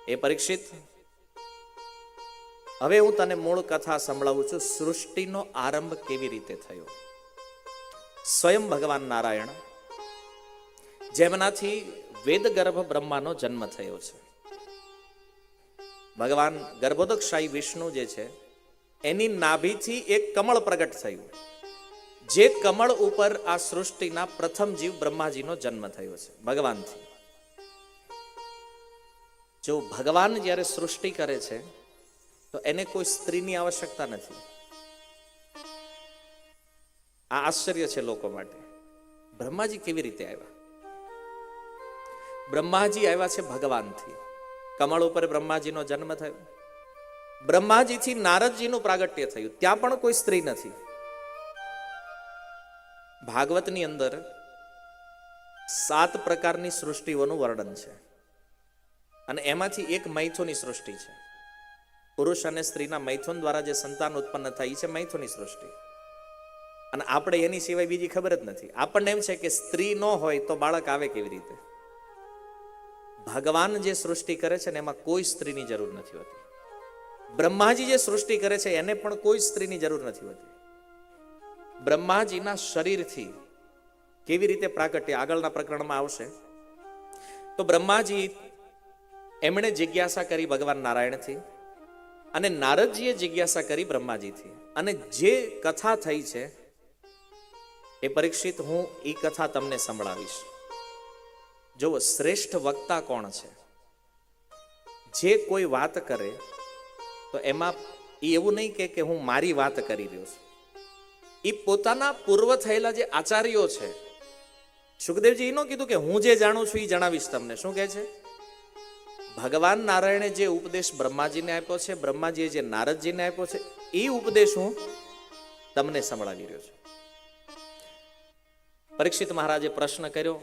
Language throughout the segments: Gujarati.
એ પરીક્ષિત, હવે હું તને મૂળ કથા સંભળાવું છું. સૃષ્ટિનો આરંભ કેવી રીતે થયો. સ્વયં ભગવાન નારાયણ, જેમનાથી વેદગર્ભ બ્રહ્માનો જન્મ થયો છે. ભગવાન ગર્ભોદકશાહી વિષ્ણુ જે છે એની નાભીથી એક કમળ પ્રગટ થયું. જે કમળ ઉપર આ સૃષ્ટિના પ્રથમ જીવ બ્રહ્માજીનો જન્મ થયો છે ભગવાનથી. જો ભગવાન જ્યારે સૃષ્ટિ કરે છે તો એને કોઈ સ્ત્રીની આવશ્યકતા નથી. આ આશ્ચર્ય છે લોકો માટે. બ્રહ્માજી કેવી રીતે આવ્યા? બ્રહ્માજી આવ્યા છે ભગવાનથી. કમળ ઉપર બ્રહ્માજીનો જન્મ થયો. બ્રહ્માજીથી નારદજીનું પ્રાગટ્ય થયું. ત્યાં પણ કોઈ સ્ત્રી નથી. ભાગવતની અંદર 7 પ્રકારની સૃષ્ટિઓનું વર્ણન છે અને એમાંથી એક મૈથુની સૃષ્ટિ છે. પુરુષ અને સ્ત્રીના મૈથુન દ્વારા જે સંતાન ઉત્પન્ન થાય છે મૈથુની સૃષ્ટિ. અને આપણે એની સિવાય બીજી ખબર જ નથી. આપણને એમ છે કે સ્ત્રી ન હોય તો બાળક આવે કેવી રીતે. ભગવાન જે સૃષ્ટિ કરે છે ને એમાં કોઈ સ્ત્રીની જરૂર નથી હોતી. બ્રહ્માજી જે સૃષ્ટિ કરે છે એને પણ કોઈ સ્ત્રીની જરૂર નથી હોતી. બ્રહ્માજીના શરીરથી કેવી રીતે પ્રાગટ્ય આગળના પ્રકરણમાં આવશે. તો બ્રહ્માજી એમણે જિજ્ઞાસા કરી ભગવાન નારાયણથી અને નારદજીએ જિજ્ઞાસા કરી બ્રહ્માજીથી. અને જે કથા થઈ છે એ પરીક્ષિત હું એ કથા તમને સંભળાવીશ. જો શ્રેષ્ઠ વક્તા કોણ છે? જે કોઈ વાત કરે તો એમાં એવું નહીં કે હું મારી વાત કરી રહ્યો છું. એ પોતાના પૂર્વ થયેલા જે આચાર્યો છે. સુખદેવજી એનું કીધું કે હું જે જાણું છું એ જણાવીશ તમને. શું કહે છે? ભગવાન નારાયણે જે ઉપદેશ બ્રહ્માજીને આપ્યો છે, બ્રહ્માજીએ જે નારદજીને આપ્યો છે, એ ઉપદેશ હું તમને સંભળાવી રહ્યો છું. પરીક્ષિત મહારાજે પ્રશ્ન કર્યો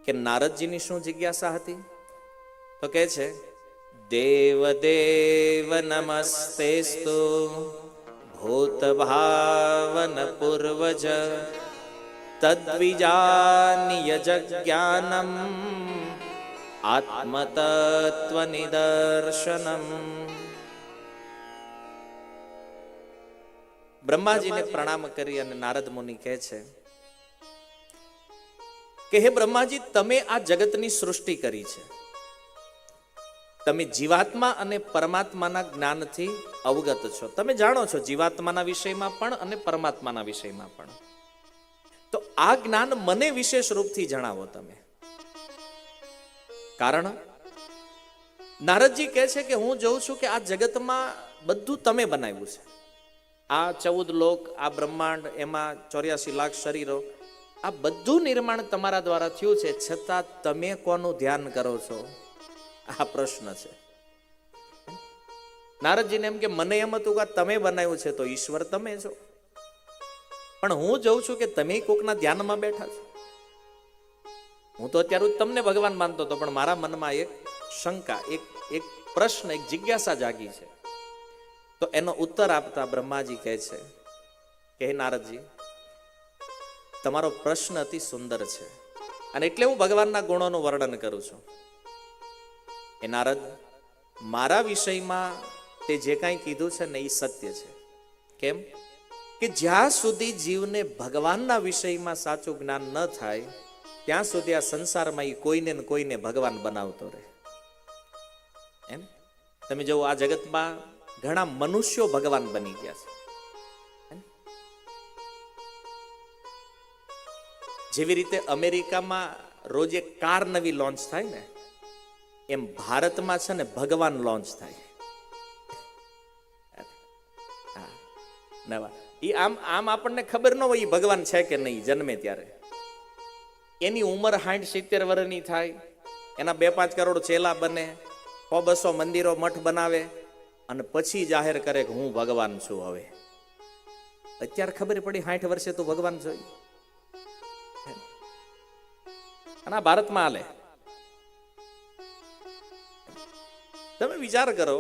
કે નારદજીની શું જિજ્ઞાસા હતી? તો કહે છે, દેવ દેવ નમસ્તેસ્તુ ભૂત ભાવન પૂર્વજ તદ્વિજાનીય જજ્ઞાનમ આત્મતત્વ નિદર્શનમ. બ્રહ્માજીને પ્રણામ કરી અને નારદ મુનિ કહે છે કે હે બ્રહ્માજી, તમે આ જગતની સૃષ્ટિ કરી છે. તમે જીવાત્મા અને પરમાત્માના જ્ઞાનથી અવગત છો. તમે જાણો છો જીવાત્માના વિષયમાં પણ અને પરમાત્માના વિષયમાં પણ. તો આ જ્ઞાન મને વિશેષ રૂપથી જણાવો તમે. કારણ નારદજી કહે છે કે હું જોઉં છું કે આ જગતમાં બધું તમે બનાવ્યું છે. આ 14 લોક, આ બ્રહ્માંડ, એમાં 84 લાખ શરીરો, આ બધું નિર્માણ તમારા દ્વારા થયું છે. છતાં તમે કોનું ધ્યાન કરો છો? આ પ્રશ્ન છે. નારદજીને એમ કે મને એમ હતું કે તમે બનાવ્યું છે તો ઈશ્વર તમે છો, પણ હું જોઉં છું કે તમે કોકના ધ્યાનમાં બેઠા છો. હું તો અત્યારે તમને ભગવાન માનતો હતો, પણ મારા મનમાં એક શંકા, એક પ્રશ્ન, એક જિજ્ઞાસા જાગી છે. તો એનો ઉત્તર આપતા બ્રહ્માજી કહે છે કે હે નારદજી, તમારો પ્રશ્ન અતિ સુંદર છે અને એટલે હું ભગવાનના ગુણોનું વર્ણન કરું છું. એ નારદ, મારા વિષયમાં તે જે કાંઈ કીધું છે ને એ સત્ય છે. કેમ કે જ્યાં સુધી જીવને ભગવાનના વિષયમાં સાચું જ્ઞાન ન થાય ત્યાં સુધી આ સંસારમાં એ કોઈને ને કોઈને ભગવાન બનાવતો રહે. એમ તમે જો આ જગતમાં ઘણા મનુષ્યો ભગવાન બની ગયા છે. જેવી રીતે અમેરિકામાં રોજ એક કાર નવી લોન્ચ થાય ને, એમ ભારતમાં છે ને ભગવાન લોન્ચ થાય. નવા એ આમ આપણને ખબર ન હોય ભગવાન છે કે નહીં. જન્મે ત્યારે એની ઉંમર 60-70 વર્ષની થાય, એના 2-5 કરોડ ચેલા બને, 100-200 મંદિરો મઠ બનાવે અને પછી જાહેર કરે કે હું ભગવાન છું. હવે અત્યારે ખબર પડી 60 વર્ષે તો ભગવાન જોઈ. અને આ ભારતમાં હાલે. તમે વિચાર કરો,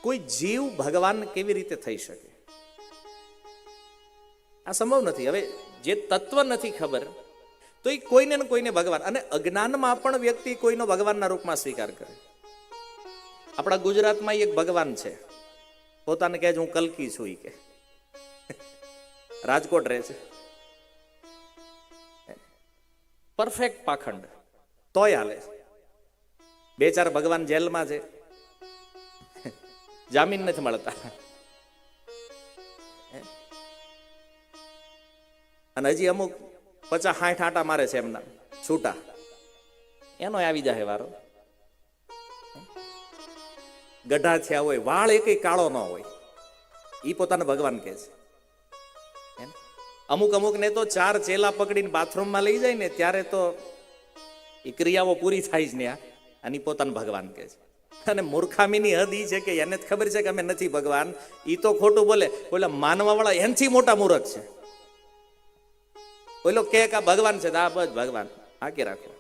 કોઈ જીવ ભગવાન કેવી રીતે થઈ શકે? આ સંભવ નથી. હવે જે તત્વ નથી ખબર તો એ કોઈને ને કોઈને ભગવાન, અને અજ્ઞાનમાં પણ વ્યક્તિ કોઈનો ભગવાનના રૂપમાં સ્વીકાર કરે. આપણા ગુજરાતમાં એક ભગવાન છે, પોતાને કહે છે હું કલ્કી છું, ઈ કે રાજકોટ રહે છે, પરફેક્ટ પાખંડ, તોય હાલે. બે ચાર ભગવાન જેલમાં છે, જામીન નથી મળતા, અને હજી અમુક 50-60 આંટા મારે છે એમના છૂટા, એનો આવી જાય વારો. ગઢા થયા હોય, વાળ એકેય કાળો ન હોય, ઈ પોતાને ભગવાન કહે છે. અમુક ને તો 4 ચેલા પકડીને બાથરૂમમાં લઈ જાય ને ત્યારે તો એ ક્રિયાઓ પૂરી થાય જ ને, અને ઈ પોતાને ભગવાન કહે છે. અને મૂર્ખામીની હદ ઈ છે કે એને જ ખબર છે કે અમે નથી ભગવાન, ઈ તો ખોટું બોલે. ઓલા માનવા વાળા એનથી મોટા મૂર્ખ છે. ઓલો કે આ ભગવાન છે, આ બસ ભગવાન હાકે રાખો.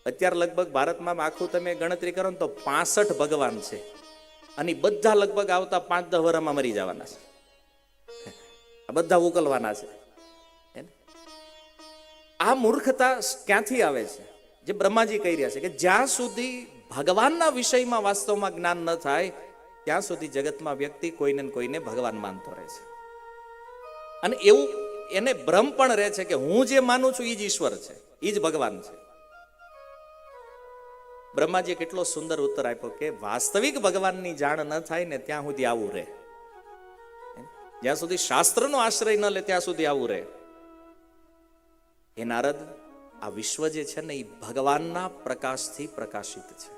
અત્યારે લગભગ ભારતમાં આખું તમે ગણતરી કરો ને તો 65 ભગવાન છે, અને બધા લગભગ આવતા 5-10 વર્ષમાં મરી જવાના છે. આ બધા ઉકલવાના છે. આ મૂર્ખતા ક્યાંથી આવે છે? જે બ્રહ્માજી કહી રહ્યા છે કે જ્યાં સુધી ભગવાનના વિષયમાં વાસ્તવમાં જ્ઞાન ન થાય ત્યાં સુધી જગતમાં વ્યક્તિ કોઈને ને કોઈને ભગવાન માનતો રહે છે. અને એવું એને ભ્રમ પણ રહે છે કે હું જે માનું છું એ જ ઈશ્વર છે, એ જ ભગવાન છે. બ્રહ્માજીએ કેટલો સુંદર ઉત્તર આપ્યો કે વાસ્તવિક ભગવાનની જાણ ન થાય ને ત્યાં સુધી આવું રહે, જ્યાં સુધી શાસ્ત્રનો આશ્રય ન લે ત્યાં સુધી આવું રહે. એ નારદ, આ વિશ્વ જે છે ને એ ભગવાનના પ્રકાશથી પ્રકાશિત છે.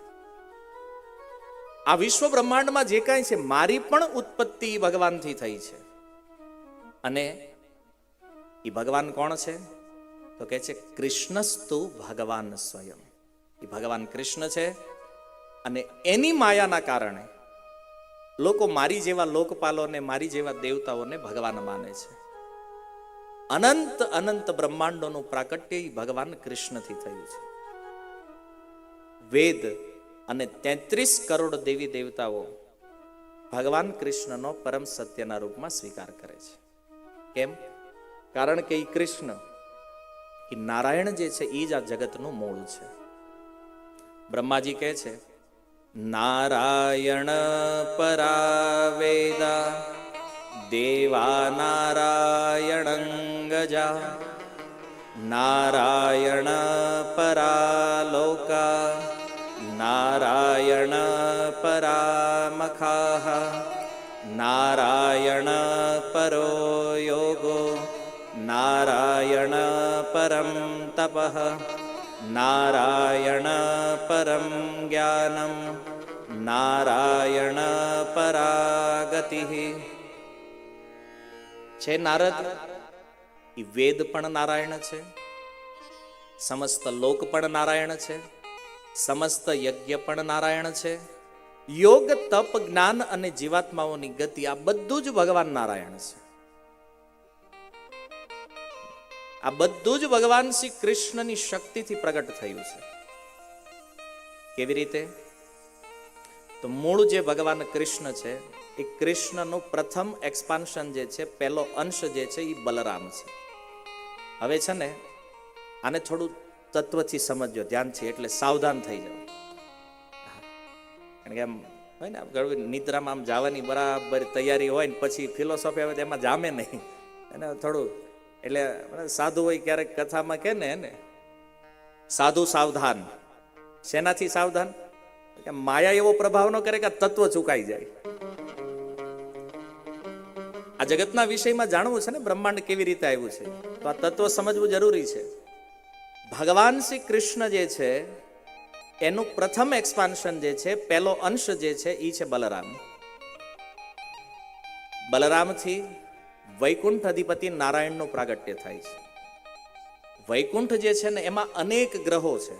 આ વિશ્વ બ્રહ્માંડમાં જે કાંઈ છે મારી પણ ઉત્પત્તિ ભગવાનથી થઈ છે. અને એ ભગવાન કોણ છે? તો કહે છે કૃષ્ણસ્તુ ભગવાન સ્વયં. એ ભગવાન કૃષ્ણ છે, અને એની માયાના કારણે લોકો મારી જેવા લોકપાલોને, મારી જેવા દેવતાઓને ભગવાન માને છે. અનંત અનંત બ્રહ્માંડોનું પ્રાકટ્ય ભગવાન કૃષ્ણથી થયું છે. વેદ અને 33 કરોડ દેવી દેવતાઓ ભગવાન કૃષ્ણનો પરમ સત્યના રૂપમાં સ્વીકાર કરે છે. કેમ? કારણ કે એ કૃષ્ણ, એ નારાયણ જે છે એ જ આ જગતનું મૂળ છે. બ્રહ્માજી કહે છે નારાયણ પરા વેદા દેવા નારાયણં ગજા નારાયણ પરા લોકા નારાયણ પરામખાઃ નારાયણ પરો યોગો નારાયણ પરમ તપઃ નારાયણ પરમ જ્ઞાનમ નારાયણ પરાગતિઃ. છે નારદ, એ વેદ પણ નારાયણ છે, સમસ્ત લોક પણ નારાયણ છે, સમસ્ત યજ્ઞ પણ નારાયણ છે, યોગ તપ જ્ઞાન અને જીવાત્માઓની ગતિ આ બધું જ ભગવાન નારાયણ છે. આ બધું જ ભગવાન શ્રી કૃષ્ણની શક્તિથી પ્રગટ થયું છે. કેવી રીતે? તો મૂળ જે ભગવાન કૃષ્ણ છે એ કૃષ્ણનું પ્રથમ એક્સપાન્શન જે છે, પહેલો અંશ જે છે એ બલરામ છે. હવે છે ને આને થોડું તત્વથી સમજજો, ધ્યાનથી, એટલે સાવધાન થઈ જાઓ. કારણ કે આમ હોય ને, નિદ્રામાં આમ જવાની બરાબર તૈયારી હોય ને પછી ફિલોસોફી આવે એમાં જામે નહીં. એને થોડું, એટલે સાધુ હોય ક્યારેક કથામાં કે ને સાધુ સાવધાન. શેનાથી સાવધાન? માયા એવો પ્રભાવ ન કરે કે તત્વ ચૂકાઈ જાય. આ જગતના વિષયમાં જાણવું છે ને, બ્રહ્માંડ કેવી રીતે આવ્યું છે, તો આ તત્વ સમજવું જરૂરી છે. ભગવાન શ્રી કૃષ્ણ જે છે એનું પ્રથમ એક્સપાન્શન જે છે, પહેલો અંશ જે છે એ છે બલરામ. બલરામથી વૈકુંઠ અધિપતિ નારાયણનું પ્રાગટ્ય થાય છે. વૈકુંઠ જે છે ને એમાં અનેક ગ્રહો છે,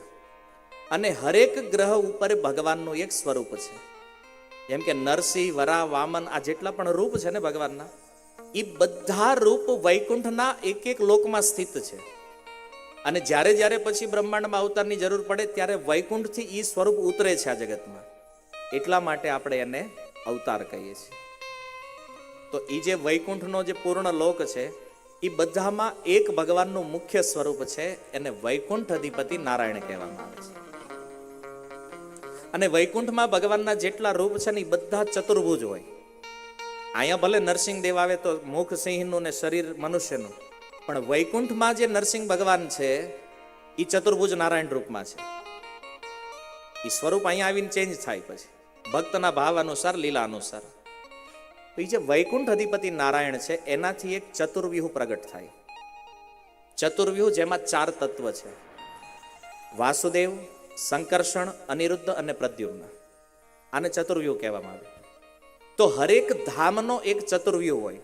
અને હરેક ગ્રહ ઉપર ભગવાનનું એક સ્વરૂપ છે. જેમ કે નરસિંહ, વરા, વામન, આ જેટલા પણ રૂપ છે ને ભગવાનના, એ બધા રૂપ વૈકુંઠના એક એક લોકમાં સ્થિત છે. અને જ્યારે જ્યારે પછી બ્રહ્માંડમાં અવતારની જરૂર પડે ત્યારે વૈકુંઠથી એ સ્વરૂપ ઉતરે છે આ જગતમાં. એટલા માટે આપણે એને અવતાર કહીએ છીએ. તો એ જે વૈકુંઠનો જે પૂર્ણ લોક છે એ બધામાં એક ભગવાનનું મુખ્ય સ્વરૂપ છે, એને વૈકુંઠ અધિપતિ નારાયણ કહેવામાં આવે છે. અને વૈકુંઠમાં ભગવાનના જેટલા રૂપ છે ને એ બધા ચતુર્ભુજ હોય. અહીંયા ભલે નરસિંહદેવ આવે તો મુખ સિંહનું ને શરીર મનુષ્યનું, પણ વૈકુંઠમાં જે નરસિંહ ભગવાન છે એ ચતુર્ભુજ નારાયણ રૂપમાં છે. એ સ્વરૂપ અહીંયા આવીને ચેન્જ થાય પછી ભક્તના ભાવ અનુસાર, લીલા અનુસાર. એ જે વૈકુંઠ અધિપતિ નારાયણ છે એનાથી એક ચતુર્વ્યુહ પ્રગટ થાય. ચતુર્વ્યુહ જેમાં 4 તત્વ છે: વાસુદેવ, સંકર્ષણ, અનિરુદ્ધ અને પ્રદ્યુમ્ન. આને ચતુર્વ્યુહ કહેવામાં આવે. તો હરેક ધામનો એક ચતુર્વ્યુહ હોય.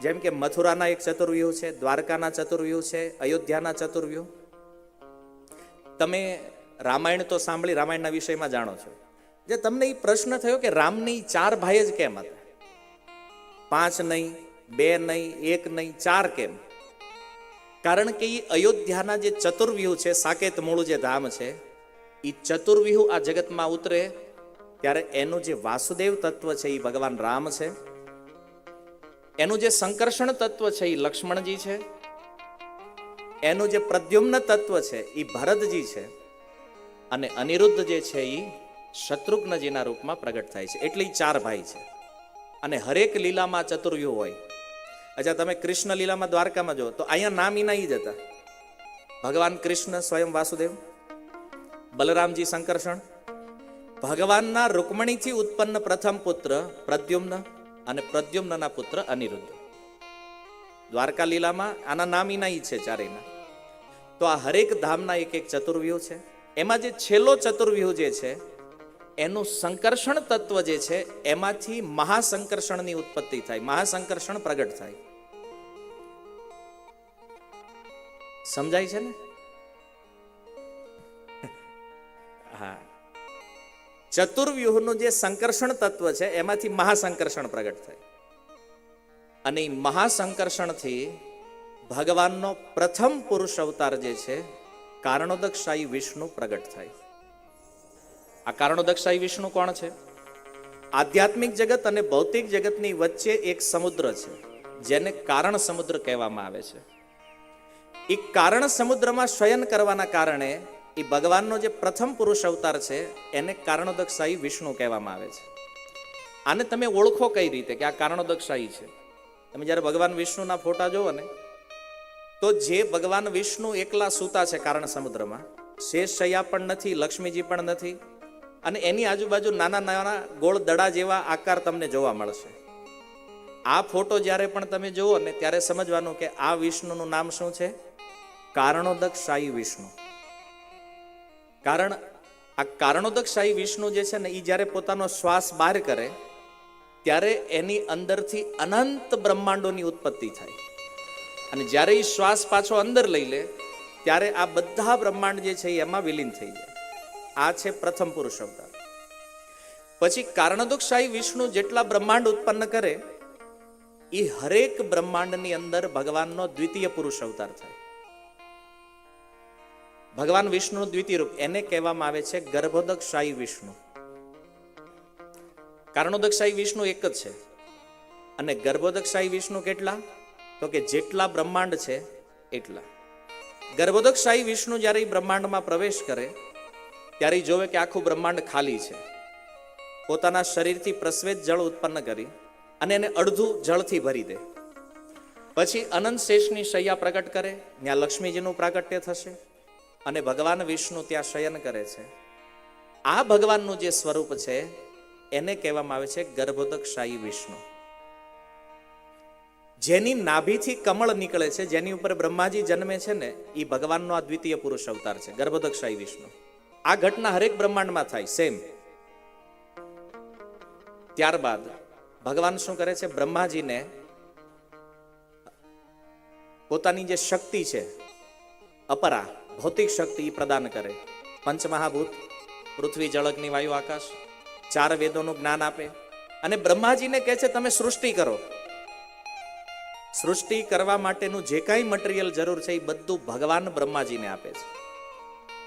જેમ કે મથુરાના એક ચતુર્વ્યુહ છે, દ્વારકાના ચતુર્વ્યુહ છે, અયોધ્યાના ચતુર્વ્યુહ. તમે રામાયણ તો સાંભળી, રામાયણના વિષયમાં જાણો છો. જે તમને એ પ્રશ્ન થયો કે રામની 4 ભાઈ જ કેમ હતા? 5 નહીં, 2 નહીં, 1 નહીં, 4 કેમ? કારણ કે એ અયોધ્યાના જે ચતુર્વ્યુહ છે, સાકેત મૂળ જે ધામ છે, એ ચતુર્વ્યુહ આ જગતમાં ઉતરે ત્યારે એનું જે વાસુદેવ તત્વ છે એ ભગવાન રામ છે, એનું જે સંકર્ષણ તત્વ છે એ લક્ષ્મણજી છે, એનું જે પ્રદ્યુમ્ન તત્વ છે એ ભરતજી છે, અને અનિરુદ્ધ જે છે એ શત્રુઘ્નજીના રૂપમાં પ્રગટ થાય છે. એટલે 4 ભાઈ છે. અને હરેક લીલામાં ચતુર્વ્યુહ હોય. અચ્છા, તમે કૃષ્ણ લીલામાં દ્વારકામાં જો તો અહીંયા નામ ઇના જ હતા. ભગવાન કૃષ્ણ સ્વયં વાસુદેવ, બલરામજી સંકર્ષણ, ભગવાનના રૂકમણીથી ઉત્પન્ન પ્રથમ પુત્ર પ્રદ્યુમ્ન અને પ્રદ્યુમ્નના પુત્ર અનિરુદ્ધ. દ્વારકા લીલામાં આના નામ ઇના છે ચારેયના. તો આ હરેક ધામના એક એક ચતુર્વ્યુહ છે. એમાં જે છેલ્લો ચતુર્વ્યુહ જે છે એનું સંકર્ષણ તત્વ જે છે એમાંથી મહાસંકર્ષણની ઉત્પત્તિ થાય, મહાસંકર્ષણ પ્રગટ થાય. સમજાય છે ને? હા, ચતુર્વ્યુહનું જે સંકર્ષણ તત્વ છે એમાંથી મહાસંકર્ષણ પ્રગટ થાય. અને એ મહાસંકર્ષણથી ભગવાનનો પ્રથમ પુરુષ અવતાર જે છે કારણોદકશાહી વિષ્ણુ પ્રગટ થાય. આ કારણોદકશાહી વિષ્ણુ કોણ છે? આધ્યાત્મિક જગત અને ભૌતિક જગતની વચ્ચે એક સમુદ્ર છે જેને કારણ સમુદ્ર કહેવામાં આવે છે. એ કારણ સમુદ્રમાં શયન કરવાના કારણે એ ભગવાનનો જે પ્રથમ પુરુષ અવતાર છે એને કારણોદકશાહી વિષ્ણુ કહેવામાં આવે છે. આને તમે ઓળખો કઈ રીતે કે આ કારણોદકશાહી છે? તમે જ્યારે ભગવાન વિષ્ણુના ફોટા જોવો ને તો જે ભગવાન વિષ્ણુ એકલા સૂતા છે કારણ સમુદ્રમાં, શેષ શૈયા પણ નથી, લક્ષ્મીજી પણ નથી, અને એની આજુબાજુ નાના નાના ગોળ દડા જેવા આકાર તમને જોવા મળશે. આ ફોટો જ્યારે પણ તમે જુઓ ને ત્યારે સમજવાનું કે આ વિષ્ણુનું નામ શું છે? કારણોદકશાહી વિષ્ણુ. કારણ આ કારણોદકશાહી વિષ્ણુ જે છે ને એ જ્યારે પોતાનો શ્વાસ બહાર કરે ત્યારે એની અંદરથી અનંત બ્રહ્માંડોની ઉત્પત્તિ થાય, અને જ્યારે એ શ્વાસ પાછો અંદર લઈ લે ત્યારે આ બધા બ્રહ્માંડ જે છે એમાં વિલીન થઈ જાય. આ છે પ્રથમ પુરુષ અવતાર. પછી કારણોદકશાહી વિષ્ણુ જેટલા બ્રહ્માંડ ઉત્પન્ન કરે એ હરેક બ્રહ્માંડની અંદર ભગવાનનો દ્વિતીય પુરુષ અવતાર થાય. ભગવાન વિષ્ણુનું દ્વિતીય રૂપ એને કહેવામાં આવે છે ગર્ભોદકશાહી વિષ્ણુ. કારણોદકશાહી વિષ્ણુ એક જ છે, અને ગર્ભોદકશાહી વિષ્ણુ કેટલા? તો કે જેટલા બ્રહ્માંડ છે એટલા. ગર્ભોદકશાહી વિષ્ણુ જ્યારે એ બ્રહ્માંડમાં પ્રવેશ કરે ત્યારે જોવે કે આખું બ્રહ્માંડ ખાલી છે. પોતાના શરીરથી પ્રસ્વેત જળ ઉત્પન્ન કરી અને એને અડધું જળથી ભરી દે. પછી અનંત શેષની શૈયા પ્રગટ કરે, ત્યાં લક્ષ્મીજીનું પ્રાગટ્ય થશે અને ભગવાન વિષ્ણુ ત્યાં શયન કરે છે. આ ભગવાનનું જે સ્વરૂપ છે એને કહેવામાં આવે છે ગર્ભોદકશાહી વિષ્ણુ. જેની નાભીથી કમળ નીકળે છે, જેની ઉપર બ્રહ્માજી જન્મે છે ને એ ભગવાનનો આ દ્વિતીય પુરુષ અવતાર છે, ગર્ભોદકશાહી વિષ્ણુ. આ ઘટના હરેક બ્રહ્માંડમાં થાય સેમ. ત્યારબાદ ભગવાન શું કરે છે? બ્રહ્માજીને પોતાની જે શક્તિ છે અપરા ભૌતિક શક્તિ પ્રદાન કરે. પંચમહાભૂત પૃથ્વી, જળ, અગ્નિ, વાયુ, આકાશ, 4 વેદોનું જ્ઞાન આપે અને બ્રહ્માજીને કહે છે તમે સૃષ્ટિ કરો. સૃષ્ટિ કરવા માટેનું જે કાંઈ મટીરિયલ જરૂર છે એ બધું ભગવાન બ્રહ્માજીને આપે છે.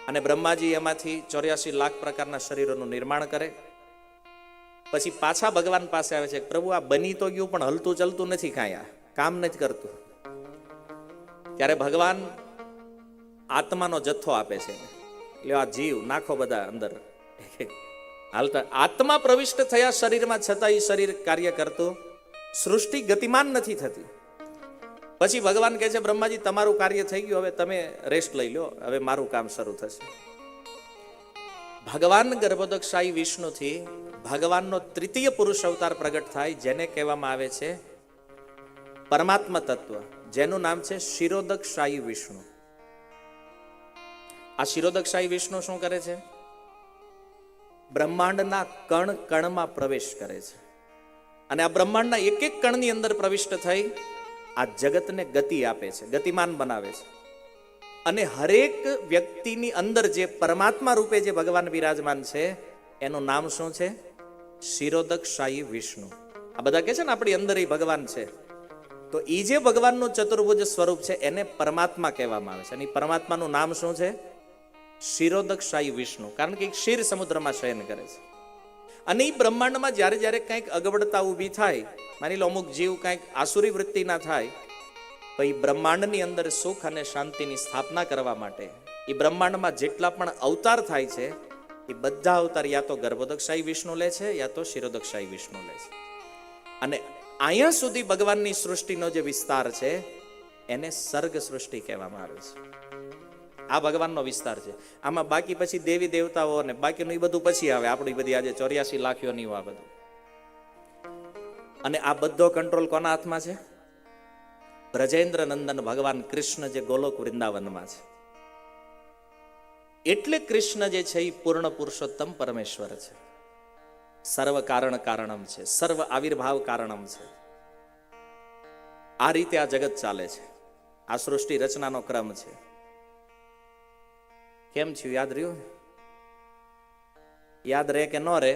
અને બ્રહ્માજી એમાંથી 84 લાખ પ્રકારના શરીરોનું નિર્માણ કરે. પછી પાછા ભગવાન પાસે આવે છે, પ્રભુ આ બની તો ગયું પણ હલતું ચલતું નથી, કાંઈ આ કામ નથી કરતું. ત્યારે ભગવાન આત્માનો જથ્થો આપે છે, એટલે આ જીવ નાખો બધા અંદર હાલતા આત્મા પ્રવિષ્ટ થયા શરીરમાં, છતાં એ શરીર કાર્ય કરતું, સૃષ્ટિ ગતિમાન નથી થતી. પછી ભગવાન કહે છે, બ્રહ્માજી તમારું કાર્ય થઈ ગયું, હવે તમે રેસ્ટ લઈ લો, હવે મારું કામ શરૂ થશે. ભગવાન ગર્ભોદકશાહી વિષ્ણુથી ભગવાનનો તૃતીય પુરુષ અવતાર પ્રગટ થાય, જેને કહેવામાં આવે છે પરમાત્મા તત્વ, જેનું નામ છે શિરોદકશાહી વિષ્ણુ. આ શિરોદકશાહી વિષ્ણુ શું કરે છે? બ્રહ્માંડના કણ કણમાં પ્રવેશ કરે છે, અને આ બ્રહ્માંડના એક એક કણની અંદર પ્રવિષ્ટ થઈ આ જગતને ગતિ આપે છે, ગતિમાન બનાવે છે. અને હરેક વ્યક્તિની અંદર જે પરમાત્મા રૂપે જે ભગવાન બિરાજમાન છે, એનું નામ શું છે? શિરોદકશાહી વિષ્ણુ. આ બધા કહે છે ને આપણી અંદર એ ભગવાન છે, તો એ જે ભગવાનનું ચતુર્ભુજ સ્વરૂપ છે એને પરમાત્મા કહેવામાં આવે છે. અને પરમાત્માનું નામ શું છે? શિરોદકશાહી વિષ્ણુ. કારણ કે ક્ષીર સમુદ્રમાં શયન કરે છે. અને એ બ્રહ્માંડમાં જ્યારે જ્યારે કંઈક અગવડતા ઊભી થાય, માની લો અમુક જીવ કંઈક આસુરી વૃત્તિના થાય, તો એ બ્રહ્માંડની અંદર સુખ અને શાંતિની સ્થાપના કરવા માટે એ બ્રહ્માંડમાં જેટલા પણ અવતાર થાય છે, એ બધા અવતાર યા તો ગર્ભોદકશાહી વિષ્ણુ લે છે, યા તો શિરોદકશાહી વિષ્ણુ લે છે. અને અહીંયા સુધી ભગવાનની સૃષ્ટિનો જે વિસ્તાર છે એને સર્ગ સૃષ્ટિ કહેવામાં આવે છે. આ ભગવાનનો વિસ્તાર છે. આમાં બાકી પછી દેવી દેવતાઓ અને બાકીનું એ બધું પછી આવે, આપણી બધી આજે 84 લાખીઓ નહીં આ બધું. અને આ બધો કંટ્રોલ કોના હાથમાં છે? બ્રજેન્દ્ર નંદન ભગવાન કૃષ્ણ જે ગોલોક વૃંદાવનમાં છે. એટલે કૃષ્ણ જે છે એ પૂર્ણ પુરુષોત્તમ પરમેશ્વર છે, સર્વ કારણ કારણમ છે, સર્વ આવિર્ભાવ કારણમ છે. આ રીતે આ જગત ચાલે છે. આ સૃષ્ટિ રચનાનો ક્રમ છે. કેમ થયું? યાદ રહ્યું? યાદ રહે કે ન રહે,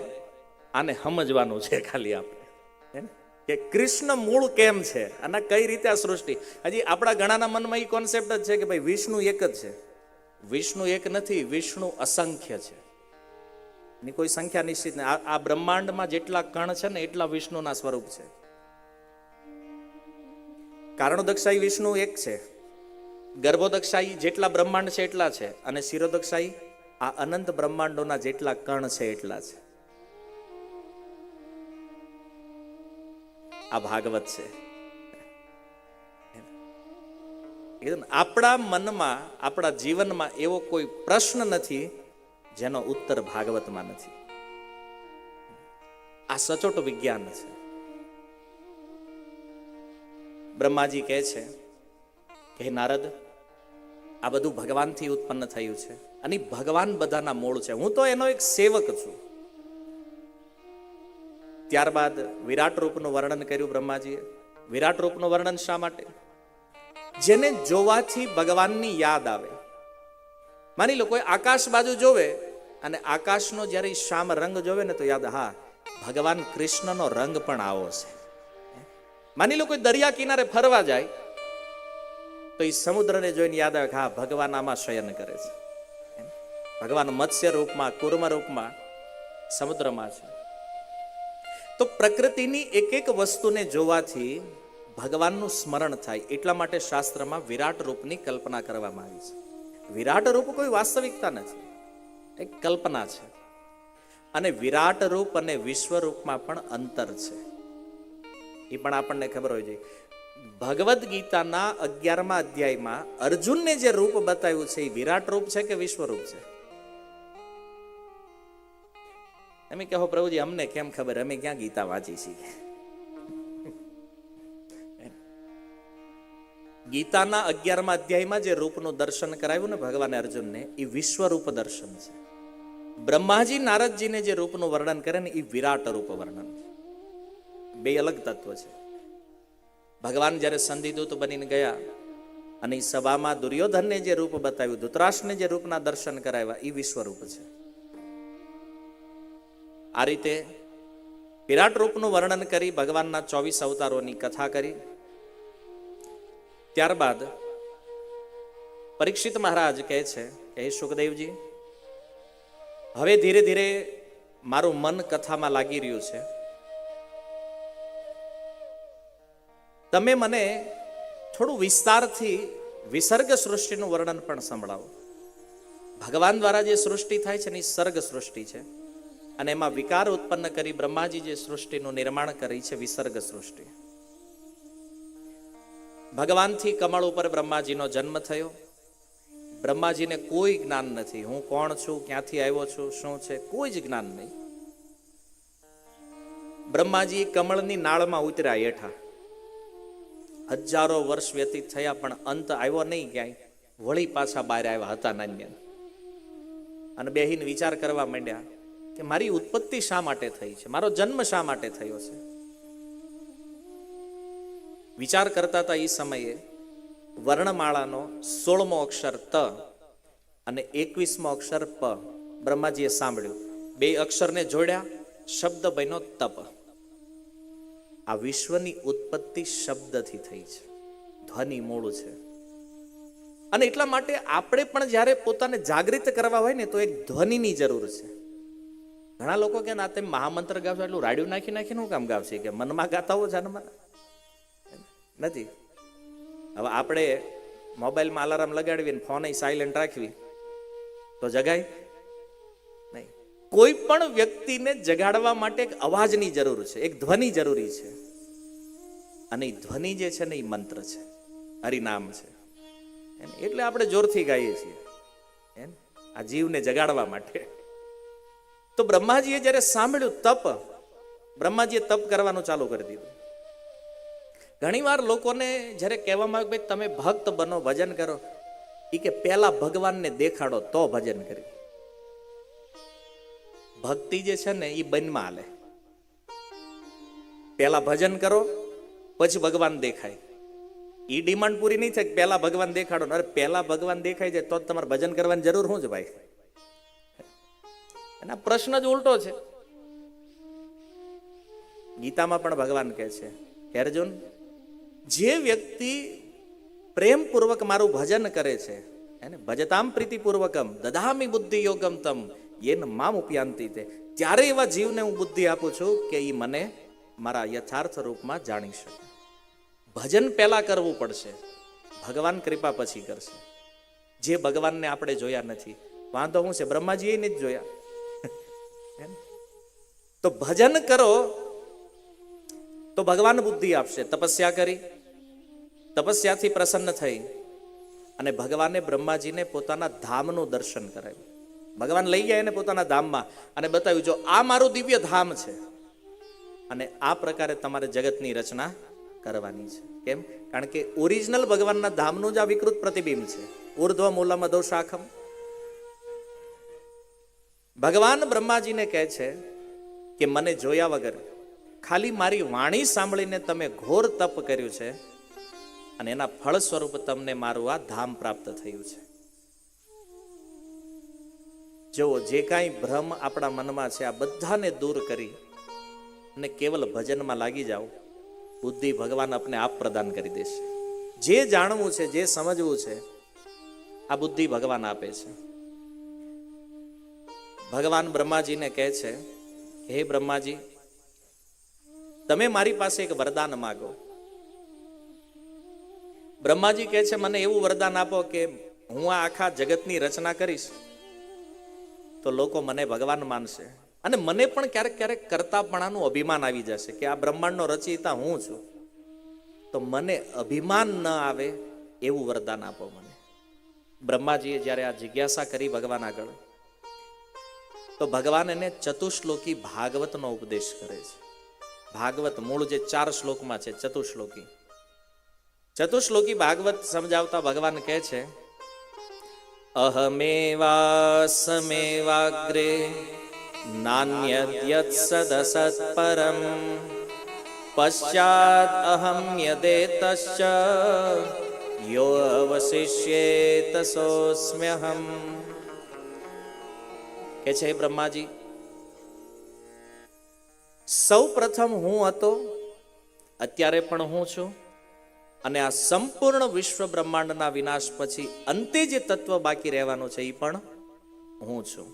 આને સમજવાનું છે ખાલી આપણે, કે કૃષ્ણ મૂળ કેમ છે અને કઈ રીતે આ સૃષ્ટિ. હજી આપણા ઘણાના મનમાં એ કોન્સેપ્ટ જ છે કે ભાઈ વિષ્ણુ એક જ છે. વિષ્ણુ એક નથી, વિષ્ણુ અસંખ્ય છે. એની કોઈ સંખ્યા નિશ્ચિત નહીં. આ બ્રહ્માંડમાં જેટલા કણ છે ને એટલા વિષ્ણુના સ્વરૂપ છે. કારણોદકશાહી વિષ્ણુ એક છે, ગર્ભોદકશાહી જેટલા બ્રહ્માંડ છે એટલા છે, અને શિરોદકશાહી આ અનંત બ્રહ્માંડોના જેટલા કણ છે એટલા છે. આ ભાગવત છે. આપણા મનમાં, આપણા જીવનમાં એવો કોઈ પ્રશ્ન નથી જેનો ઉત્તર ભાગવતમાં નથી. આ સચોટ વિજ્ઞાન છે. બ્રહ્માજી કહે છે કે નારદ, આ બધું ભગવાનથી ઉત્પન્ન થયું છે અને ભગવાન બધાના મૂળ છે, હું તો એનો એક સેવક છું. ત્યારબાદ વિરાટ રૂપનું વર્ણન કર્યું બ્રહ્માજીએ. વિરાટ રૂપનું વર્ણન શા માટે? જેને જોવાથી ભગવાનની યાદ આવે. માની લો કોઈ આકાશ બાજુ જોવે અને આકાશનો જ્યારે શ્યામ રંગ જોવે ને તો યાદ, હા ભગવાન કૃષ્ણનો રંગ પણ આવો છે. માની લો કોઈ દરિયા કિનારે ફરવા જાય તો એ સમુદ્રને જોઈને યાદ આવે કે હા ભગવાન આમાં શયન કરે છે. ભગવાન મત્સ્ય રૂપમાં, કૂર્મ રૂપમાં સમુદ્રમાં છે. તો પ્રકૃતિની એક એક વસ્તુને જોવાથી ભગવાનનું સ્મરણ થાય. એટલા માટે શાસ્ત્રમાં વિરાટ રૂપની કલ્પના કરવામાં આવી છે. વિરાટ રૂપ કોઈ વાસ્તવિકતા નથી, એક કલ્પના છે. અને વિરાટ રૂપ અને વિશ્વરૂપમાં પણ અંતર છે. એ પણ આપણને ખબર હોય છે. ભગવદ્ ગીતાના 11મા અધ્યાયમાં અર્જુનને જે રૂપ બતાવ્યું છે એ વિરાટ રૂપ છે કે વિશ્વરૂપ છે? એમ કહો પ્રભુજી અમને કેમ ખબર, અમે ક્યાં ગીતા વાંચી છીએ. ગીતાના 11મા અધ્યાયમાં જે રૂપનું દર્શન કરાવ્યું ને ભગવાને અર્જુનને, એ વિશ્વરૂપ દર્શન છે. બ્રહ્માજી નારદજીને જે રૂપનું વર્ણન કરે ને એ વિરાટ રૂપ વર્ણન છે. બે અલગ તત્વ છે. ભગવાન જ્યારે સંધિદૂત બનીને ગયા અને એ સભામાં દુર્યોધનને જે રૂપ બતાવ્યું, ધૃતરાષ્ટ્રને જે રૂપના દર્શન કરાવ્યા, એ વિશ્વરૂપ છે. આ રીતે વિરાટ રૂપનું વર્ણન કરી ભગવાનના 24 અવતારોની કથા કરી. ત્યારબાદ પરીક્ષિત મહારાજ કહે છે કે હે સુખદેવજી, હવે ધીરે ધીરે મારું મન કથામાં લાગી રહ્યું છે. તમે મને થોડું વિસ્તારથી વિસર્ગ સૃષ્ટિનું વર્ણન પણ સંભળાવો. ભગવાન દ્વારા જે સૃષ્ટિ થાય છે એની સર્ગ સૃષ્ટિ છે, અને એમાં વિકાર ઉત્પન્ન કરી બ્રહ્માજી જે સૃષ્ટિનું નિર્માણ કરી છે વિસર્ગ સૃષ્ટિ. ભગવાનથી કમળ ઉપર બ્રહ્માજીનો જન્મ થયો. બ્રહ્માજીને કોઈ જ્ઞાન નથી, હું કોણ છું, ક્યાંથી આવ્યો છું, શું છે, કોઈ જ જ્ઞાન નહીં. બ્રહ્માજી કમળની નાળમાં ઉતર્યા હેઠા. હજારો વર્ષ વ્યતીત થયા પણ અંત આવ્યો નહીં ક્યાંય. વળી પાછા બહાર આવ્યા હતા નાન્ય, અને બેહીને વિચાર કરવા માંડ્યા કે મારી ઉત્પત્તિ શા માટે થઈ છે, મારો જન્મ શા માટે થયો છે. વિચાર કરતા હતા એ સમયે વર્ણમાળાનો 16મો અક્ષર ત અને 21મો અક્ષર પ બ્રહ્માજીએ સાંભળ્યું. બે અક્ષરને જોડ્યા, શબ્દ બન્યો તપ. આ વિશ્વની ઉત્પત્તિ શબ્દથી થઈ છે, ધ્વનિ મૂળ છે. અને એટલા માટે આપણે પણ જ્યારે પોતાને જાગૃત કરવા હોય ને તો એક ધ્વનિની જરૂર છે. ઘણા લોકો કે ના તેમ મહામંત્ર ગાવશો એટલું રાડિયું નાખી નાખીને હું કામ ગાવશે, કે મનમાં ગાતા હો જાનમાં નથી. હવે આપણે મોબાઈલમાં અલાર્મ લગાડવી, ફોન સાયલેન્ટ રાખવી તો જગાય નહીં. કોઈ પણ વ્યક્તિને જગાડવા માટે એક અવાજની જરૂર છે, એક ધ્વનિ જરૂરી છે. અને એ ધ્વનિ જે છે ને એ મંત્ર છે, હરિનામ છે. એટલે આપણે જોરથી ગાઈએ છીએ આ જીવને જગાડવા માટે. તો બ્રહ્માજીએ જ્યારે સાંભળ્યું તપ, બ્રહ્માજીએ તપ કરવાનું ચાલુ કરી દીધું. ઘણીવાર લોકોને જ્યારે કહેવામાં આવે ભાઈ તમે ભક્ત બનો, ભજન કરો, એ કે પહેલા ભગવાનને દેખાડો તો ભજન કરી. ભક્તિ જે છે ને એ બનમાં હાલે. પહેલા ભજન કરો પછી ભગવાન દેખાય. એ ડિમાન્ડ પૂરી નહીં થાય પહેલા ભગવાન દેખાડો. અરે પહેલા ભગવાન દેખાય જાય તો તમારે ભજન કરવાની જરૂર શું છે ભાઈ? એના પ્રશ્ન જ ઉલટો છે. ગીતામાં પણ ભગવાન કહે છે, હે અર્જુન, જે વ્યક્તિ પ્રેમપૂર્વક મારું ભજન કરે છે, એને ભજતામ પ્રીતિપૂર્વકમ દદામી બુદ્ધિ યોગમ તમ યેન મામ ઉપયાંતિ તે, ત્યારે એવા જીવને હું બુદ્ધિ આપું છું કે એ મને મારા યથાર્થ રૂપમાં જાણી શકે. ભજન પહેલા કરવું પડશે, ભગવાન કૃપા પછી કરશે. જે ભગવાનને આપણે જોયા નથી, વાંધો શું છે, બ્રહ્માજીએ નથી જોયા. તો ભજન કરો તો ભગવાન બુદ્ધિ આપશે. તપસ્યા કરી, તપસ્યાથી પ્રસન્ન થઈ અને ભગવાને બ્રહ્માજીને પોતાના ધામનું દર્શન કરાવ્યું. ભગવાન લઈ ગયા એને પોતાના ધામમાં અને બતાવ્યું, જો આ મારું દિવ્ય ધામ છે અને આ પ્રકારે તમારે જગતની રચના કરવાની છે. કેમ? કારણ કે ઓરિજિનલ ભગવાનના ધામનું જ આ વિકૃત પ્રતિબિંબ છે. ઉર્ધ્વ મૂલમ અધો શાખમ. ભગવાન બ્રહ્માજીને કહે છે કે મને જોયા વગર ખાલી મારી વાણી સાંભળીને તમે ઘોર તપ કર્યું છે અને એના ફળ સ્વરૂપ તમને મારું આ ધામ પ્રાપ્ત થયું છે. જો જે કાંઈ ભ્રમ આપણા મનમાં છે આ બધાને દૂર કરી અને કેવલ ભજનમાં લાગી જાઓ, બુદ્ધિ ભગવાન આપને આપ પ્રદાન કરી દેશે. જે જાણવું છે, જે સમજવું છે, આ બુદ્ધિ ભગવાન આપે છે. ભગવાન બ્રહ્માજીને કહે છે, હે બ્રહ્માજી, તમે મારી પાસે એક વરદાન માગો. બ્રહ્માજી કહે છે, મને એવું વરદાન આપો કે હું આ આખા જગતની રચના કરીશ તો લોકો મને ભગવાન માનશે અને મને પણ ક્યારેક ક્યારેક કરતાપણાનું અભિમાન આવી જશે કે આ બ્રહ્માંડનો રચયિતા હું છું. તો મને અભિમાન ન આવે એવું વરદાન આપો મને. બ્રહ્માજીએ જ્યારે આ જિજ્ઞાસા કરી ભગવાન આગળ, તો ભગવાન એને ચતુશ્લોકી ભાગવતનો ઉપદેશ કરે છે. ભાગવત મૂળ જે 4 શ્લોકમાં છે, ચતુશ્લોકી ભાગવત સમજાવતા ભગવાન કહે છે, અહમેવાસમેવાગ્રે નાન્યદ્યત સદસત પરમ પશ્ચાદ અહમ યદેતશ્ચ યો અવશિષ્યેત સોસ્મ્યહમ. કે છે બ્રહ્માજી, સૌ પ્રથમ હું હતો, અત્યારે પણ હું છું, અને આ સંપૂર્ણ વિશ્વ બ્રહ્માંડના વિનાશ પછી અંતે જે તત્વ બાકી રહેવાનું છે એ પણ હું છું.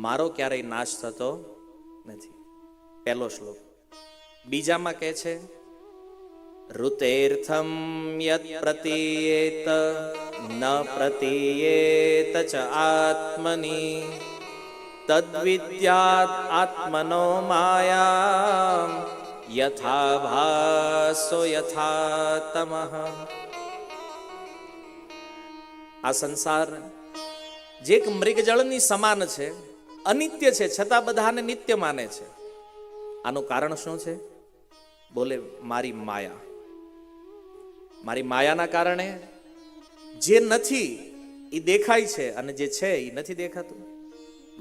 મારો ક્યારેય નાશ થતો નથી. પહેલો શ્લોક. બીજામાં કહે છે, ઋતેર્થમ યત પ્રતીયેત ન પ્રતીયેત ચ આત્મની તદ્વિદ્યાત આત્મનો માયા યથા ભાસો યથા તમઃ. આ સંસાર જે એક મૃગજળની સમાન છે, અનિત્ય છે, છતાં બધાને નિત્ય માને છે. આનું કારણ શું છે? બોલે મારી માયા. મારી માયાના કારણે જે નથી એ દેખાય છે અને જે છે એ નથી દેખાતું.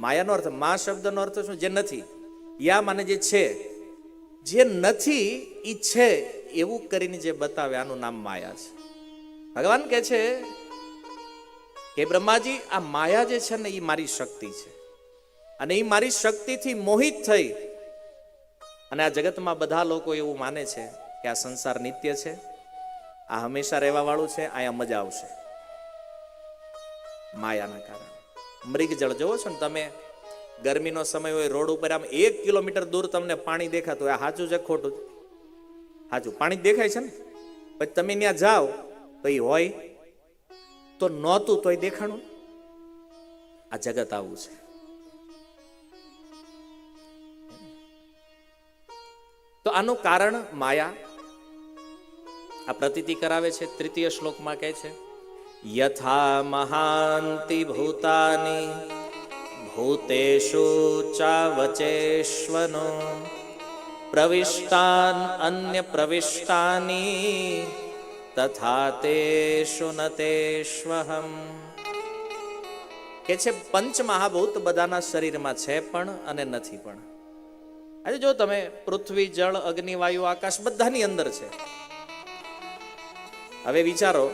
માયાનો અર્થ, મા શબ્દનો અર્થ શું? જે નથી. યા માને જે છે. જે નથી એ છે એવું કરીને જે બતાવે આનું નામ માયા છે. ભગવાન કહે છે કે બ્રહ્માજી, આ માયા જે છે ને એ મારી શક્તિ છે, અને એ મારી શક્તિથી મોહિત થઈ અને આ જગતમાં બધા લોકો એવું માને છે કે આ સંસાર નિત્ય છે, આ હંમેશા રહેવા વાળું છે, અહીંયા મજા આવશે. માયાના કારણે મૃગજળ જોવો છો ને તમે, ગરમીનો સમય હોય, રોડ ઉપર આમ 1 કિલોમીટર દૂર તમને પાણી દેખાતું હોય. આ સાચું છે ખોટું? સાચું. પાણી દેખાય છે ને, પછી તમે ત્યાં જાઓ તો એ હોય તો નહોતું તોય દેખાણું. આ જગત આવું છે. તો આનું કારણ માયા. આ પ્રતીતિ કરાવે છે. તૃતીય શ્લોકમાં કહે છે યથા મહાંતિ ભૂતાની ભૂતેષુ ચાવચેશ્વનો પ્રવિષ્ટાન અન્ય પ્રવિષ્ટાની તથા તેષુ નતેષ્વહમ. કે છે પંચ મહાભૂત બધાના શરીરમાં છે પણ અને નથી પણ. આજે જો તમે પૃથ્વી, જળ, અગ્નિ, વાયુ, આકાશ બધાની અંદર છે. હવે વિચારો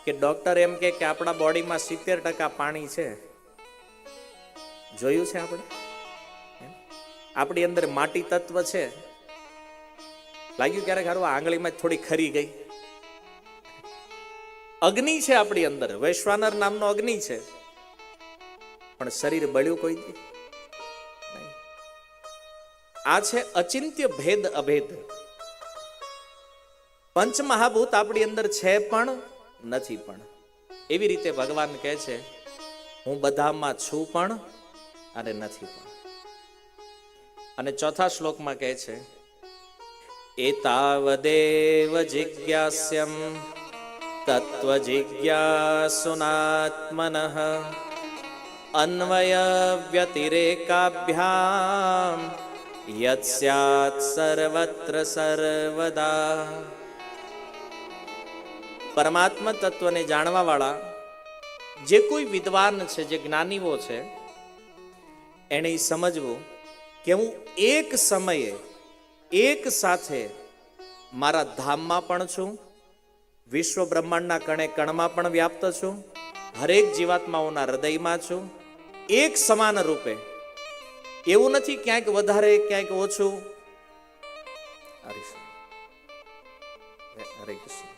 કે ડોક્ટર એમ કે આપણા બોડીમાં 70% પાણી છે. જોયું છે આપણે? આપણી અંદર માટી તત્વ છે. લાગ્યું ક્યારેક હારું આંગળીમાં થોડી ખરી ગઈ? અગ્નિ છે આપણી અંદર, વૈશ્વાનર નામનો અગ્નિ છે, પણ શરીર બળ્યું કોઈ દી? આ છે અચિંત્ય ભેદ અભેદ. પંચ મહાભૂત આપણી અંદર છે પણ નથી પણ. એવી રીતે ભગવાન કહે છે હું બધામાં છું પણ અને નથી પણ. અને ચોથા શ્લોકમાં કહે છે એતાવદેવ જિજ્ઞાસ્યમ તત્વ જિજ્ઞાસુનાત્મનઃ અન્વય વ્યતિરેકાભ્યામ યત સ્યાત સર્વત્ર સર્વદા. પરમાત્મા તત્વને જાણવા વાળા જે કોઈ વિદ્વાન છે, જે જ્ઞાનીઓ છે, એને સમજવું કે હું એક સમયે એક સાથે મારા ધામમાં પણ છું, વિશ્વ બ્રહ્માંડના કણે કણમાં પણ વ્યાપ્ત છું, હરેક જીવાત્માઓના હૃદયમાં છું, એક સમાન રૂપે. એવું નથી ક્યાંક વધારે ક્યાંક ઓછું. હરે કૃષ્ણ.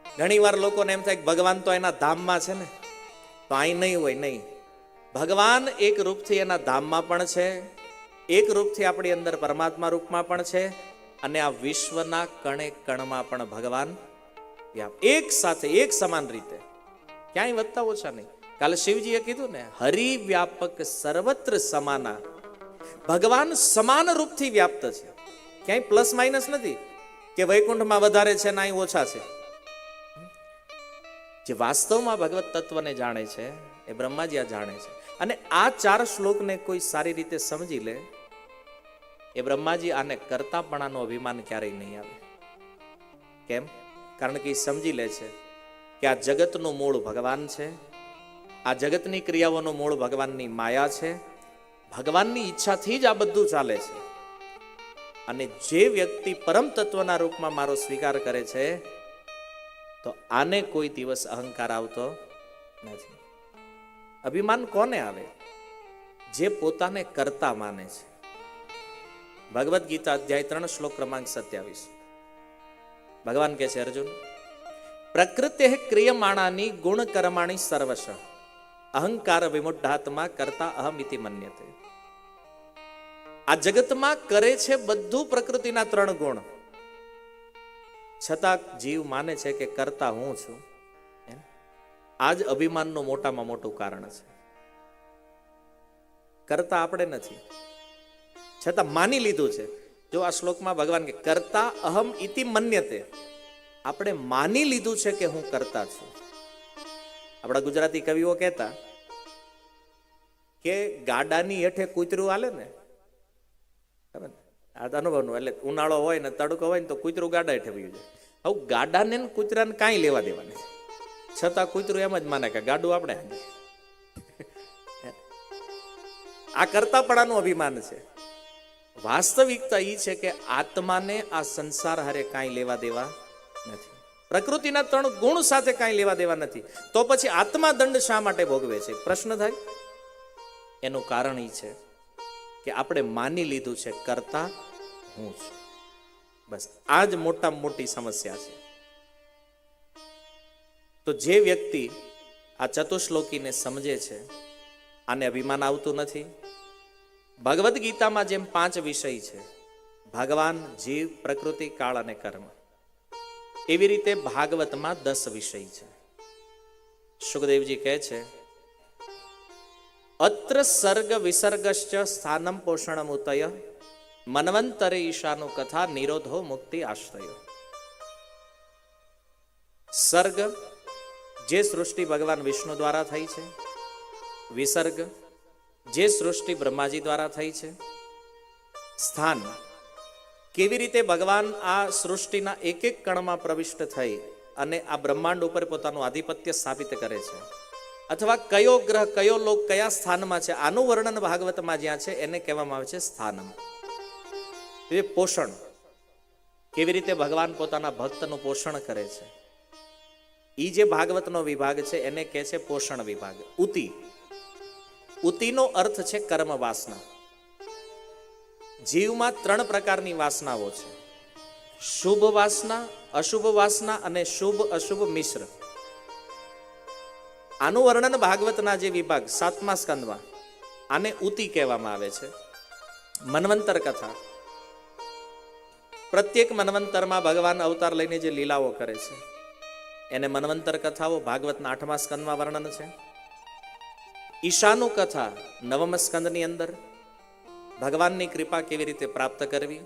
ઘણી વાર લોકોને એમ થાય કે ભગવાન તો એના ધામમાં છે ને, તો અહીં નહીં હોય. નહીં, ભગવાન એક રૂપથી એના ધામમાં પણ છે, એક રૂપથી આપણી અંદર પરમાત્મા રૂપમાં પણ છે, અને આ વિશ્વના કણે કણમાં પણ ભગવાન એક સાથે એક સમાન રીતે, ક્યાંય વધતા ઓછા નહીં. કાલે શિવજીએ કીધું ને, હરિ વ્યાપક સર્વત્ર સમાના. ભગવાન સમાન રૂપથી વ્યાપ્ત છે, ક્યાંય પ્લસ માઇનસ નથી કે વૈકુંઠમાં વધારે છે ને અહીં ઓછા છે. જે વાસ્તવમાં ભગવત તત્વને જાણે છે એ બ્રહ્માજી આ જાણે છે. અને આ 4 શ્લોકને કોઈ સારી રીતે સમજી લે એ બ્રહ્માજી આને કરતાપણાનું અભિમાન ક્યારેય નહીં આવે. કેમ? કારણ કે એ સમજી લે છે કે આ જગતનું મૂળ ભગવાન છે, આ જગતની ક્રિયાઓનું મૂળ ભગવાનની માયા છે, ભગવાનની ઈચ્છાથી જ આ બધું ચાલે છે. અને જે વ્યક્તિ પરમ તત્વના રૂપમાં મારો સ્વીકાર કરે છે તો આને કોઈ દિવસ અહંકાર આવતો નથી. અભિમાન કોને આવે? જે પોતાને કરતા માને છે. ભગવદ્ ગીતા અધ્યાય 3 શ્લોક ક્રમાંક 27. ભગવાન કહે છે અર્જુન, પ્રકૃતે ક્રિયમાણાની ગુણ કર્માણી સર્વશ અહંકાર વિમુઢાત્મા કરતા અહમ ઇતિ મન્યતે. આ જગતમાં કરે છે બધું પ્રકૃતિના 3 ગુણ, છતાં જીવ માને છે કે કરતા હું છું. આ જ અભિમાનનું મોટામાં મોટું કારણ છે. કરતા આપણે નથી, છતાં માની લીધું છે. જો આ શ્લોકમાં ભગવાન કે કરતા અહમ ઇતિ મન્યતે, આપણે માની લીધું છે કે હું કરતા છું. આપણા ગુજરાતી કવિઓ કહેતા કે ગાડાની હેઠે કૂતરું હાલે ને, આ અનુભવનું, એટલે ઉનાળો હોય ને તડકો હોય ને તો કૂતરું ગાડા હેઠે વયું જાય. હવે ગાડાને કૂતરાને કાંઈ લેવા દેવા નથી, છતાં કૂતરું એમ જ માને કે ગાડું આપણે. આ કરતાપણાનું અભિમાન છે. વાસ્તવિકતા એ છે કે આત્માને આ સંસાર હારે કાંઈ લેવા દેવા નથી, પ્રકૃતિના 3 ગુણ સાથે કાંઈ લેવા દેવા નથી. તો પછી આત્મા દંડ શા માટે ભોગવે છે? પ્રશ્ન થાય. એનું કારણ એ છે કે આપણે માની લીધું છે કરતા હું છું. બસ આ જ મોટામાં મોટી સમસ્યા છે. તો જે વ્યક્તિ આ ચતુશ્લોકીને સમજે છે, આને અભિમાન આવતું નથી. ભગવદ્ ગીતામાં જેમ 5 વિષય છે, ભગવાન, જીવ, પ્રકૃતિ, કાળ અને કર્મ, એવી રીતે ભાગવતમાં 10 વિષય છે. સુખદેવજી કહે છે, અત્ર સર્ગ વિસર્ગશ્ચ સ્થાનમ પોષણમ ઉતય મન્વંતરે ઈશાનું કથા નિરોધો મુક્તિ આશ્રય. સર્ગ જે સૃષ્ટિ ભગવાન વિષ્ણુ દ્વારા થઈ છે, વિસર્ગ જે સૃષ્ટિ બ્રહ્માજી દ્વારા થઈ છે, સ્થાન કેવી રીતે ભગવાન આ સૃષ્ટિના એક એક કણમાં પ્રવિષ્ટ થઈ અને આ બ્રહ્માંડ ઉપર પોતાનું આધિપત્ય સ્થાપિત કરે છે, અથવા કયો ગ્રહ કયો લોક કયા સ્થાનમાં છે, આનું વર્ણન ભાગવતમાં જ્યાં છે એને કહેવામાં આવે છે સ્થાનમ. એ પોષણ, કેવી રીતે ભગવાન પોતાના ભક્તનું પોષણ કરે છે, એ જે ભાગવતનો વિભાગ છે એને કહે છે પોષણ વિભાગ. ઉતિ, ઉતિનો અર્થ છે કર્મ વાસના. જીવમાં 3 પ્રકારની વાસનાઓ છે, શુભ વાસના, અશુભ વાસના અને શુભ અશુભ મિશ્ર. આનું વર્ણન ભાગવતના જે વિભાગ 7મા સ્કંદમાં, આને ઉતિ કહેવામાં આવે છે. મન્વંતર કથા, પ્રત્યેક મન્વંતરમાં ભગવાન અવતાર લઈને જે લીલાઓ કરે છે એને મન્વંતર કથાઓ ભાગવતના 8મા સ્કંદમાં વર્ણન છે. ઈશાનું કથા 9મ સ્કંદની અંદર ભગવાનની કૃપા કેવી રીતે પ્રાપ્ત કરવી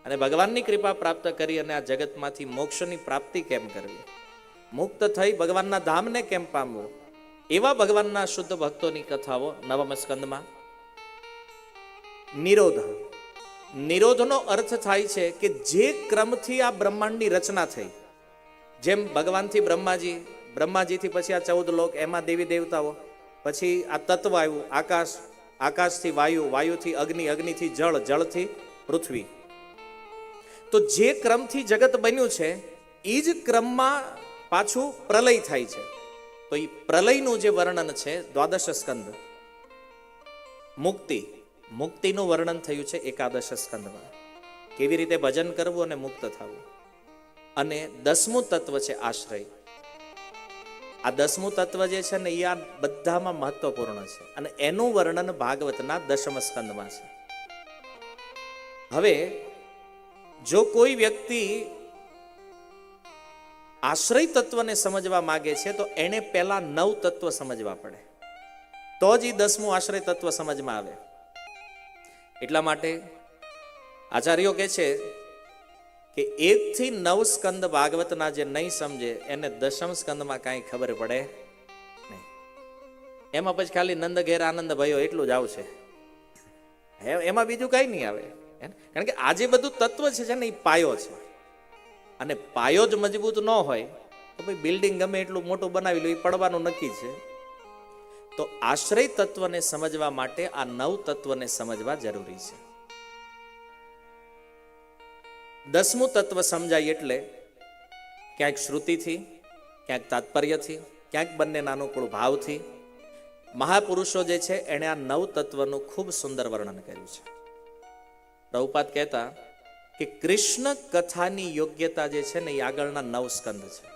અને ભગવાનની કૃપા પ્રાપ્ત કરી અને આ જગતમાંથી મોક્ષની પ્રાપ્તિ કેમ કરવી, મુક્ત થઈ ભગવાનના ધામને કેમ પામવું, એવા ભગવાનના શુદ્ધ ભક્તોની કથાઓ 9મ સ્કંદમાં. નિરોધ, નિરોધનો અર્થ થાય છે કે જે ક્રમથી આ બ્રહ્માંડની રચના થઈ, જેમ ભગવાનથી બ્રહ્માજી, બ્રહ્માજીથી પછી આ 14 લોક, એમાં દેવી દેવતાઓ, પછી આ તત્વ આવ્યું આકાશ, આકાશથી વાયુ, વાયુથી અગ્નિ, અગ્નિથી જળ, જળથી પૃથ્વી. તો જે ક્રમથી જગત બન્યું છે એ જ ક્રમમાં પાછું પ્રલય થાય છે. તો એ પ્રલયનું જે વર્ણન છે 12શ સ્કંદ. મુક્તિ, મુક્તિનું વર્ણન થયું છે 11શ સ્કંદમાં, કેવી રીતે ભજન કરવું અને મુક્ત થવું. અને 10મું તત્વ છે આશ્રય. આ 10મું તત્વ જે છે ને એ આ બધામાં મહત્વપૂર્ણ છે અને એનું વર્ણન ભાગવતના 10મ સ્કંદમાં છે. હવે જો કોઈ વ્યક્તિ આશ્રય તત્વને સમજવા માંગે છે તો એને પહેલા 9 તત્વ સમજવા પડે, તો જ એ 10મું આશ્રય તત્વ સમજમાં આવે. એટલા માટે આચાર્યો કહે છે કે 1 થી 9 સ્કંદ ભાગવતના જે નહીં સમજે એને 10મ સ્કંદમાં કાંઈ ખબર પડે નહીં. એમાં પછી ખાલી નંદ ઘેર આનંદ ભયો એટલું જ આવશે, એમાં બીજું કાંઈ નહીં આવે. કારણ કે આ જે બધું તત્વ છે ને એ પાયો છે, અને પાયો જ મજબૂત ન હોય તો ભાઈ બિલ્ડિંગ ગમે એટલું મોટું બનાવી લો એ પડવાનું નક્કી છે. તો આશ્રય તત્વને સમજવા માટે આ 9 તત્વને સમજવા જરૂરી છે. 10મું તત્વ સમજાય એટલે ક્યાંક શ્રુતિથી, ક્યાંક તાત્પર્યથી, ક્યાંક બંનેના અનુકૂળ ભાવથી મહાપુરુષો જે છે એણે આ 9 તત્વનું ખૂબ સુંદર વર્ણન કર્યું છે. પ્રભુપાદ કહેતા કે કૃષ્ણ કથાની યોગ્યતા જે છે ને એ આગળના 9 સ્કંદ છે.